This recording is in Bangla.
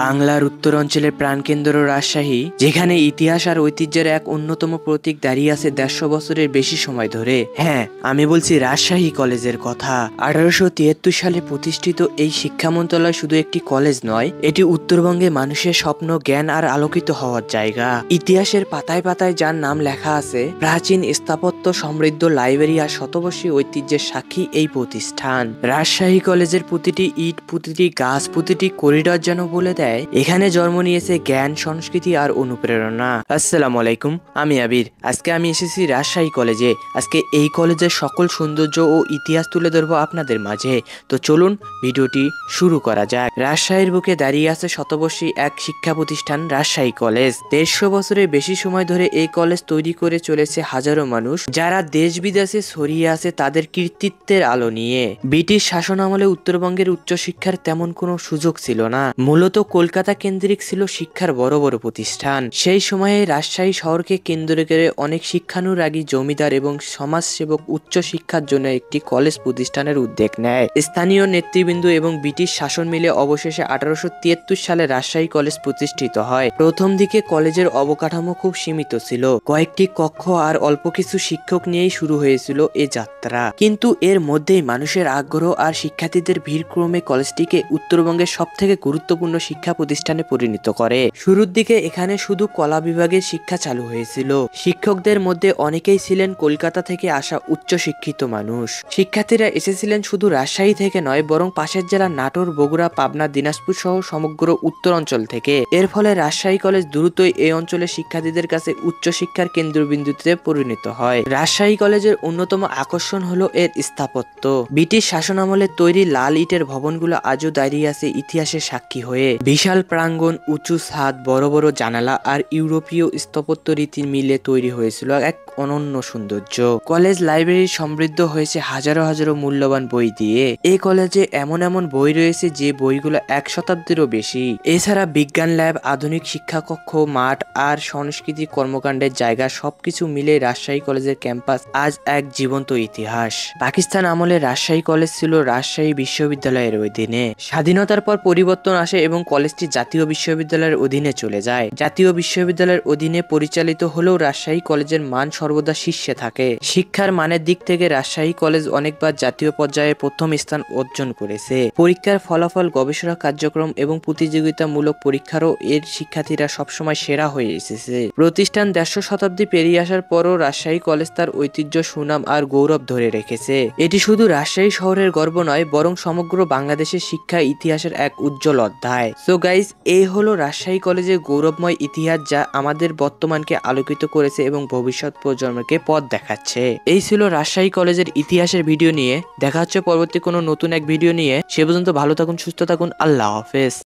বাংলার উত্তরাঞ্চলের প্রাণকেন্দ্র রাজশাহী, যেখানে ইতিহাস আর ঐতিহ্যের এক অন্যতম প্রতীক দাঁড়িয়ে আছে ১৫০ বছরের বেশি সময় ধরে। হ্যাঁ, আমি বলছি রাজশাহী কলেজের কথা। ১৮৭৩ সালে প্রতিষ্ঠিত এই শিক্ষা মন্ত্রণালয় শুধু একটি কলেজ নয়, এটি উত্তরবঙ্গে মানুষের স্বপ্ন, জ্ঞান আর আলোকিত হওয়ার জায়গা। ইতিহাসের পাতায় পাতায় যার নাম লেখা আছে, প্রাচীন স্থাপত্য সমৃদ্ধ লাইব্রেরি আর শতবর্ষী ঐতিহ্যের সাক্ষী এই প্রতিষ্ঠান। রাজশাহী কলেজের প্রতিটি ইট, প্রতিটি গাছ, প্রতিটি করিডর যেন বলে দেয় এখানে জন্ম নিয়েছে জ্ঞান, সংস্কৃতি আর অনুপ্রেরণা। আসসালামু আলাইকুম, আমি আবির। আজকে আমি এসেছি রাজশাহী কলেজে। আজকে এই কলেজের সকল সৌন্দর্য ও ইতিহাস তুলে ধরবো আপনাদের মাঝে। তো চলুন ভিডিওটি শুরু করা যাক। রাজশাহীর বুকে দাঁড়িয়ে আছে শতবর্ষী এক শিক্ষা প্রতিষ্ঠান রাজশাহী কলেজ। ১৫০ বছরের বেশি সময় ধরে এই কলেজ তৈরি করে চলেছে হাজারো মানুষ, যারা দেশ বিদেশে ছড়িয়ে আছে তাদের কৃতিত্বের আলো নিয়ে। ব্রিটিশ শাসন আমলে উত্তরবঙ্গের উচ্চশিক্ষার তেমন কোনো সুযোগ ছিল না। মূলত কলকাতা কেন্দ্রিক ছিল শিক্ষার বড় বড় প্রতিষ্ঠান। সেই সময়ে রাজশাহী শহরকে কেন্দ্র করে অনেক শিক্ষানুরাগী জমিদার এবং সমাজসেবক উচ্চ শিক্ষার জন্য একটি কলেজ প্রতিষ্ঠানের উদ্যোগ নেয়। স্থানীয় নেতৃবৃন্দ এবং ব্রিটিশ শাসন মিলে অবশেষে ১৮৭৩ সালে রাজশাহী কলেজ প্রতিষ্ঠিত হয়। প্রথম দিকে কলেজের অবকাঠামো খুব সীমিত ছিল, কয়েকটি কক্ষ আর অল্প কিছু শিক্ষক নিয়েই শুরু হয়েছিল এ যাত্রা। কিন্তু এর মধ্যেই মানুষের আগ্রহ আর শিক্ষার্থীদের ভিড় ক্রমে কলেজটিকে উত্তরবঙ্গের সবথেকে গুরুত্বপূর্ণ শিক্ষা প্রতিষ্ঠানে পরিণত করে। শুরুর দিকে এখানে শুধু কলা বিভাগের শিক্ষা চালু হয়েছিল। শিক্ষকদের মধ্যে অনেকেই ছিলেন কলকাতা থেকে আসা উচ্চ শিক্ষিত মানুষ। শিক্ষার্থীরা এসেছিলেন শুধু রাজশাহী থেকে নয়, বরং পাশের জেলা নাটোর, বগুড়া, পাবনা, দিনাজপুর সহ সমগ্র উত্তরাঞ্চল থেকে। এর ফলে রাজশাহী কলেজ দ্রুতই এই অঞ্চলের শিক্ষার্থীদের কাছে উচ্চশিক্ষার কেন্দ্রবিন্দুতে পরিণত হয়। রাজশাহী কলেজের অন্যতম আকর্ষণ হলো এর স্থাপত্য। ব্রিটিশ শাসনামলে তৈরি লাল ইটের ভবনগুলো আজও দাঁড়িয়ে আছে ইতিহাসের সাক্ষী হয়ে। বিশাল প্রাঙ্গণ, উঁচু ছাদ, বড় বড় জানালা আর ইউরোপীয় স্থাপত্য রীতির মিলে তৈরি হয়েছিল এক অনন্য সৌন্দর্য। কলেজ লাইব্রেরি সমৃদ্ধ হয়েছে হাজারো হাজারো মূল্যবান বই দিয়ে। এই কলেজে এমন এমন বই রয়েছে যে বইগুলো ১ শতাব্দীরও বেশি। এছাড়া বিজ্ঞান ল্যাব, আধুনিক শিক্ষাকক্ষ, মাঠ আর সাংস্কৃতিক কর্মকাণ্ডের জায়গা সবকিছু মিলে রাজশাহী কলেজের ক্যাম্পাস আজ এক জীবন্ত ইতিহাস। পাকিস্তান আমলে রাজশাহী কলেজ ছিল রাজশাহী বিশ্ববিদ্যালয়ের অধীনে। স্বাধীনতার পর পরিবর্তন আসে এবং কলেজটি জাতীয় বিশ্ববিদ্যালয়ের অধীনে চলে যায়। জাতীয় বিশ্ববিদ্যালয়ের অধীনে পরিচালিত হলেও রাজশাহী কলেজের মান সর্বদা শীর্ষে থাকে। শিক্ষার মানের দিক থেকে রাজশাহী কলেজ অনেকবার জাতীয় পর্যায়ে প্রথম স্থান অর্জন করেছে। পরীক্ষার ফলাফল, গবেষণা কার্যক্রম এবং প্রতিযোগিতামূলক পরীক্ষারও এর শিক্ষার্থীরা সবসময় সেরা হয়ে এসেছে। প্রতিষ্ঠান ১৫০ শতাব্দী পেরিয়ে আসার পরও রাজশাহী কলেজ তার ঐতিহ্য, সুনাম আর গৌরব ধরে রেখেছে। এটি শুধু রাজশাহী শহরের গর্ব নয়, বরং সমগ্র বাংলাদেশের শিক্ষা ইতিহাসের এক উজ্জ্বল অধ্যায়। সো গাইজ, এই হলো রাজশাহী কলেজের গৌরবময় ইতিহাস, যা আমাদের বর্তমানকে আলোকিত করেছে এবং ভবিষ্যৎ প্রজন্মকে পথ দেখাচ্ছে। এই ছিল রাজশাহী কলেজের ইতিহাসের ভিডিও নিয়ে। দেখা হচ্ছে পরবর্তী কোনো নতুন এক ভিডিও নিয়ে। সে পর্যন্ত ভালো থাকুন, সুস্থ থাকুন। আল্লাহ হাফেজ।